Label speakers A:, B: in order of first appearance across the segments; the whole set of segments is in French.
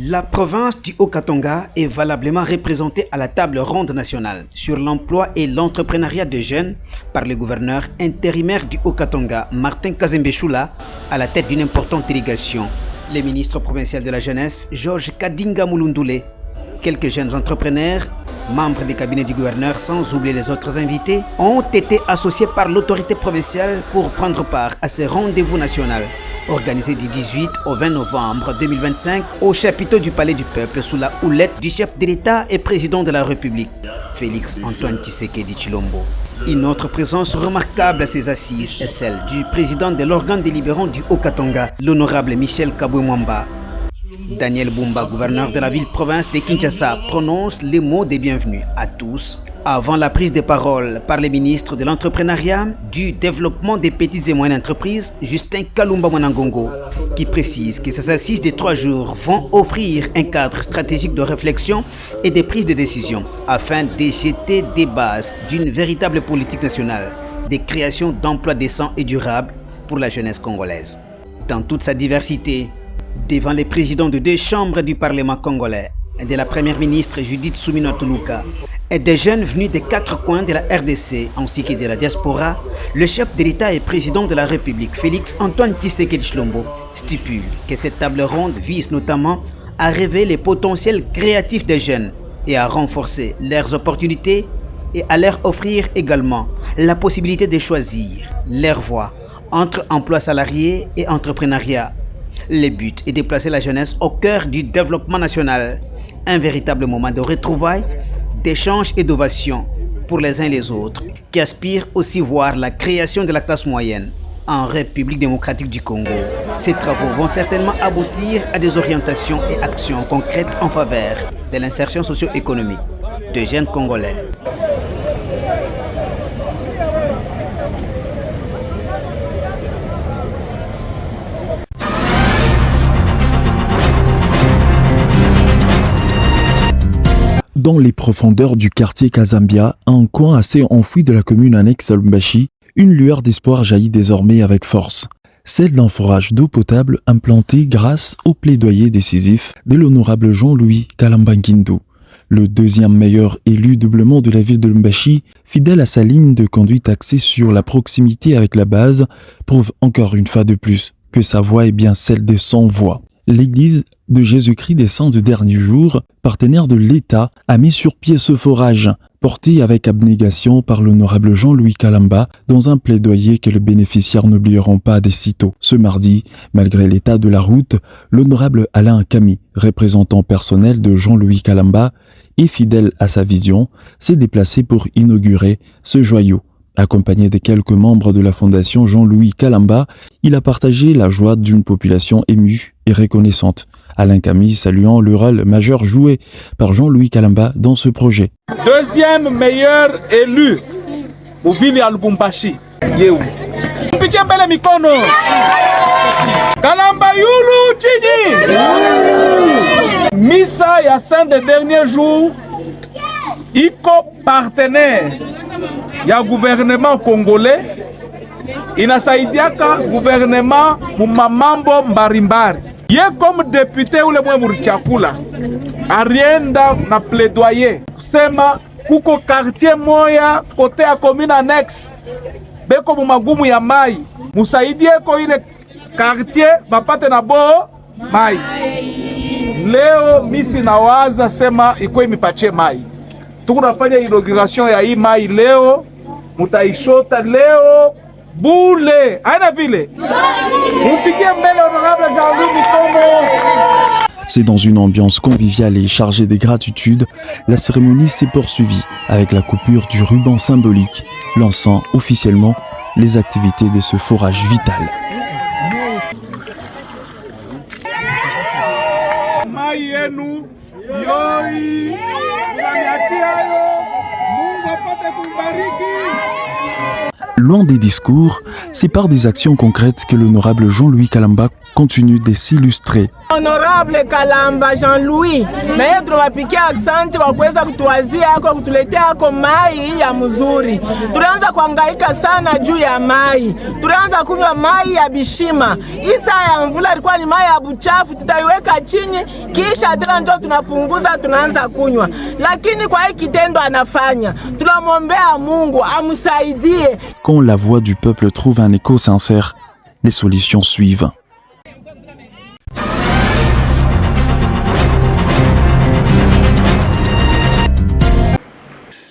A: La province du Haut-Katanga est valablement représentée à la table ronde nationale sur l'emploi et l'entrepreneuriat de jeunes par le gouverneur intérimaire du Haut-Katanga, Martin Kazembe Choula, à la tête d'une importante délégation. Le ministre provincial de la jeunesse, Georges Kadinga Mulundule, quelques jeunes entrepreneurs, membres des cabinets du gouverneur, sans oublier les autres invités, ont été associés par l'autorité provinciale pour prendre part à ce rendez-vous national, organisé du 18 au 20 novembre 2025 au chapiteau du Palais du Peuple sous la houlette du chef de l'État et président de la République, Félix Antoine Tshisekedi Tshilombo. Une autre présence remarquable à ces assises est celle du président de l'organe délibérant du Haut-Katanga, l'honorable Michel Kabwe-Mwamba. Daniel Bumba, gouverneur de la ville-province de Kinshasa, prononce les mots de bienvenue à tous avant la prise de parole par le ministre de l'entrepreneuriat, du développement des petites et moyennes entreprises, Justin Kalumba Mwanangongo, qui précise que ces assises de 3 jours vont offrir un cadre stratégique de réflexion et de prise de décision afin de jeter des bases d'une véritable politique nationale de création d'emplois décents et durables pour la jeunesse congolaise. Dans toute sa diversité, devant les présidents de 2 chambres du Parlement congolais, de la première ministre Judith Suminwa Tuluka et des jeunes venus des 4 coins de la RDC ainsi que de la diaspora, le chef de l'État et président de la République, Félix Antoine Tshisekedi Tshilombo, stipule que cette table ronde vise notamment à révéler les potentiels créatifs des jeunes et à renforcer leurs opportunités et à leur offrir également la possibilité de choisir leur voie entre emploi salarié et entrepreneuriat. Le but est de placer la jeunesse au cœur du développement national, un véritable moment de retrouvailles, d'échange et d'ovation pour les uns et les autres, qui aspirent aussi voir la création de la classe moyenne en République démocratique du Congo. Ces travaux vont certainement aboutir à des orientations et actions concrètes en faveur de l'insertion socio-économique de jeunes Congolais.
B: Dans les profondeurs du quartier Kazambia, un coin assez enfoui de la commune annexe à Lubumbashi, une lueur d'espoir jaillit désormais avec force. Celle d'un forage d'eau potable implanté grâce au plaidoyer décisif de l'honorable Jean-Louis Kalamba Nkindu, le 2e meilleur élu doublement de la ville de Lubumbashi, fidèle à sa ligne de conduite axée sur la proximité avec la base, prouve encore une fois de plus que sa voix est bien celle des 100 voix. L'Église de Jésus-Christ des Saints de dernier jour, partenaire de l'État, a mis sur pied ce forage, porté avec abnégation par l'honorable Jean-Louis Kalamba dans un plaidoyer que les bénéficiaires n'oublieront pas dès sitôt. Ce mardi, malgré l'état de la route, l'honorable Alain Kami, représentant personnel de Jean-Louis Kalamba et fidèle à sa vision, s'est déplacé pour inaugurer ce joyau. Accompagné de quelques membres de la fondation Jean-Louis Kalamba, il a partagé la joie d'une population émue et reconnaissante. Alain Kami saluant le rôle majeur joué par Jean-Louis Kalamba dans ce projet.
C: 2e meilleur élu au ville à Lubumbashi. Yeu. Mpigie mbele mikono. Kalamba yulu chini. Misa ya saint des derniers jours iko partenaire ya gouvernement congolais inasaidiaka gouvernement mumamambo mbarimbari. Ye comme député ule mwe murichakula arienda na plaidoyer kusema kuko quartier moya kote ya commune annexe beko mumagumu ya mai musaidie ko ile quartier bapate na bo mai. Leo misi nawaza sema iko imipache mai. Tunafanya inauguration ya hii mai leo, mutaishota leo bule. Aina vile. Mpigie mbele honorable Jean-Louis Mitongo.
B: C'est dans une ambiance conviviale et chargée de gratitude, la cérémonie s'est poursuivie avec la coupure du ruban symbolique, lançant officiellement les activités de ce forage vital.
C: Mai yenu yoi Mungu apate kubariki.
B: Loin des discours, c'est par des actions concrètes que l'honorable Jean-Louis Kalamba continue de s'illustrer.
D: Honorable Kalamba Jean-Louis, naye tunawapikia asante kwa kuweza kutuwazia kwa kutuletea kwa mai ya mzuri. Tulianza kuhangaika sana juu ya mai. Tulianza kunywa mai ya bishima. Isa ya mvula ilikuwa ni mai ya buchafu, tutaiweka chini kisha tena ndio tunapunguza tunaanza kunywa. Lakini kwa hiki kitendo anafanya, tunamwombea Mungu amsaidie.
B: Quand la voix du peuple trouve un écho sincère, les solutions suivent.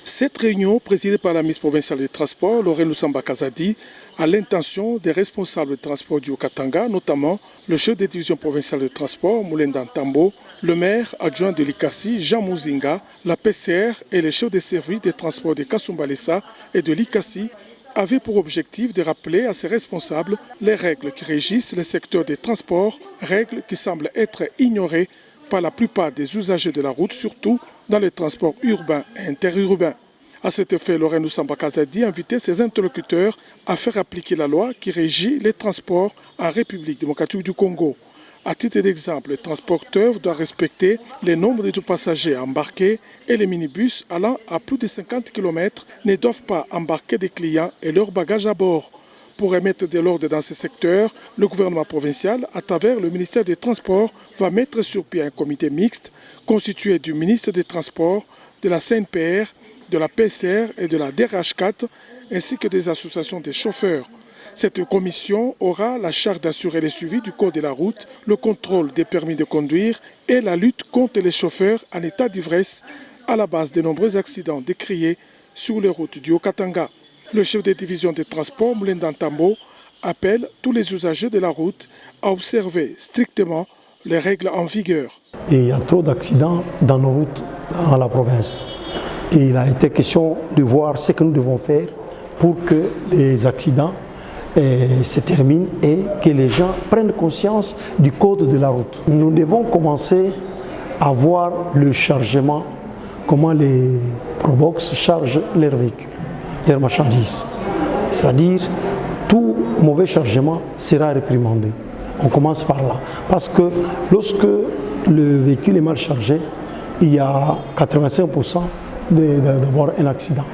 E: Cette réunion, présidée par la ministre provinciale des Transports, Lorraine Lusamba Kazadi, a l'intention des responsables de transport du Haut-Katanga, notamment le chef de division provinciale de transport, Moulenda Tambo, le maire adjoint de l'ICASI, Jean Mouzinga, la PCR et les chefs de service des transports de Kasumbalesa et de l'ICASI, avaient pour objectif de rappeler à ces responsables les règles qui régissent le secteur des transports, règles qui semblent être ignorées par la plupart des usagers de la route, surtout dans les transports urbains et interurbains. À cet effet, Lorraine Lusamba Kazadi a invité ses interlocuteurs à faire appliquer la loi qui régit les transports en République démocratique du Congo. À titre d'exemple, les transporteurs doivent respecter les nombres de passagers embarqués et les minibus allant à plus de 50 km ne doivent pas embarquer des clients et leurs bagages à bord. Pour remettre de l'ordre dans ce secteur, le gouvernement provincial, à travers le ministère des Transports, va mettre sur pied un comité mixte constitué du ministre des Transports, de la CNPR, de la PCR et de la DRH4, ainsi que des associations de chauffeurs. Cette commission aura la charge d'assurer le suivi du code de la route, le contrôle des permis de conduire et la lutte contre les chauffeurs en état d'ivresse à la base de nombreux accidents décriés sur les routes du Haut-Katanga. Le chef de division des transports, Moulenda Tambo, appelle tous les usagers de la route à observer strictement les règles en vigueur.
F: Il y a trop d'accidents dans nos routes dans la province. Et il a été question de voir ce que nous devons faire pour que les accidents se terminent et que les gens prennent conscience du code de la route. Nous devons commencer à voir le chargement, comment les Probox chargent leurs véhicules, leurs marchandises. C'est-à-dire, tout mauvais chargement sera réprimandé. On commence par là. Parce que lorsque le véhicule est mal chargé, il y a 85% d'avoir un accident.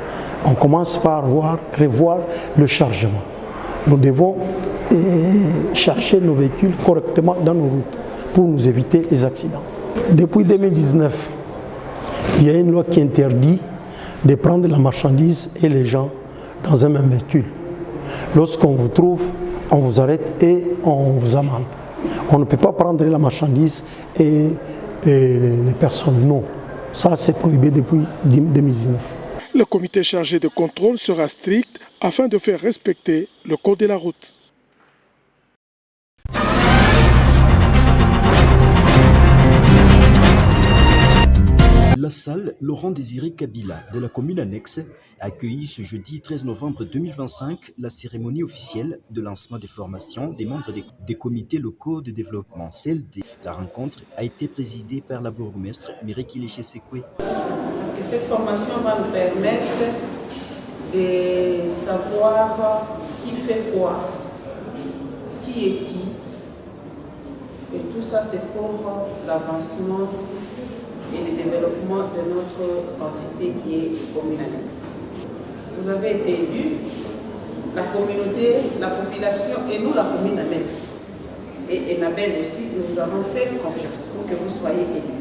F: On commence par revoir le chargement. Nous devons charger nos véhicules correctement dans nos routes pour nous éviter les accidents. Depuis 2019, il y a une loi qui interdit de prendre la marchandise et les gens dans un même véhicule. Lorsqu'on vous trouve, on vous arrête et on vous amende. On ne peut pas prendre la marchandise et les personnes, non. Ça, c'est prohibé depuis 2019.
E: Le comité chargé de contrôle sera strict afin de faire respecter le code de la route.
G: La salle Laurent-Désiré Kabila de la commune annexe a accueilli ce jeudi 13 novembre 2025 la cérémonie officielle de lancement des formations des membres des comités locaux de développement CLD. La rencontre a été présidée par la bourgmestre Mireki Lechesekwe.
H: Parce que cette formation va nous permettre de savoir qui fait quoi, qui est qui. Et tout ça, c'est pour l'avancement et le développement de notre entité qui est commune annexe. Vous avez été élus, la communauté, la population et nous, la commune annexe. Et Enabel aussi, nous avons fait confiance pour que vous soyez élus.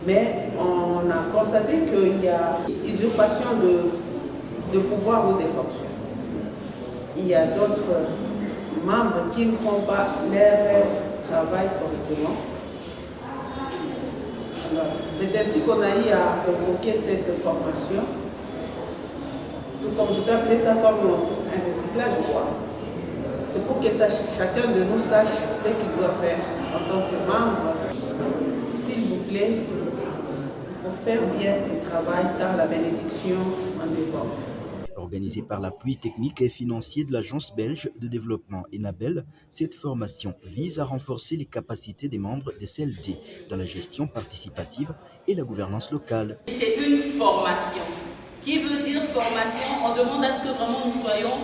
H: Mais on a constaté qu'il y a usurpation de pouvoir ou de fonctions. Il y a d'autres membres qui ne font pas leur travail correctement. C'est ainsi qu'on a eu à convoquer cette formation. Tout comme je peux appeler ça comme un recyclage, c'est pour que chacun de nous sache ce qu'il doit faire en tant que membre. S'il vous plaît, il faut faire bien le travail car la bénédiction en dépend.
G: Organisée par l'appui technique et financier de l'Agence belge de développement Enabel, cette formation vise à renforcer les capacités des membres des CLD dans la gestion participative et la gouvernance locale.
I: C'est une formation Qui veut dire formation, on demande à ce que vraiment nous soyons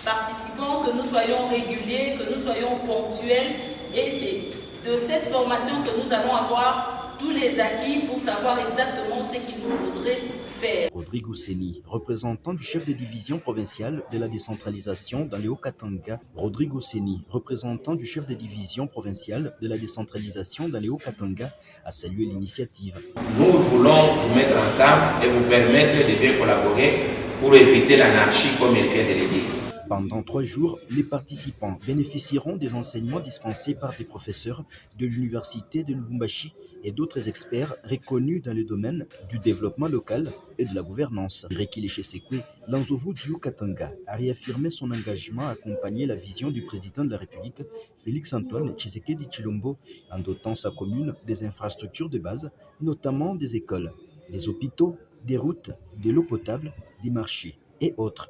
I: participants, que nous soyons réguliers, que nous soyons ponctuels. Et c'est de cette formation que nous allons avoir tous les acquis pour savoir exactement ce qu'il nous faudrait faire.
G: Rodrigo Seni, représentant du chef de division provinciale de la décentralisation dans les Hauts-Katanga. Rodrigo Seni, représentant du chef de division provinciale de la décentralisation dans les Hauts-Katanga, a salué l'initiative.
J: Nous voulons vous mettre ensemble et vous permettre de bien collaborer pour éviter l'anarchie comme il vient de le dire.
G: Pendant 3 jours, les participants bénéficieront des enseignements dispensés par des professeurs de l'université de Lubumbashi et d'autres experts reconnus dans le domaine du développement local et de la gouvernance. Rekile Chesekwe, l'Anzovu du Haut-Katanga, a réaffirmé son engagement à accompagner la vision du président de la République, Félix-Antoine Tshisekedi Tshilombo, en dotant sa commune des infrastructures de base, notamment des écoles, des hôpitaux, des routes, de l'eau potable, des marchés et autres.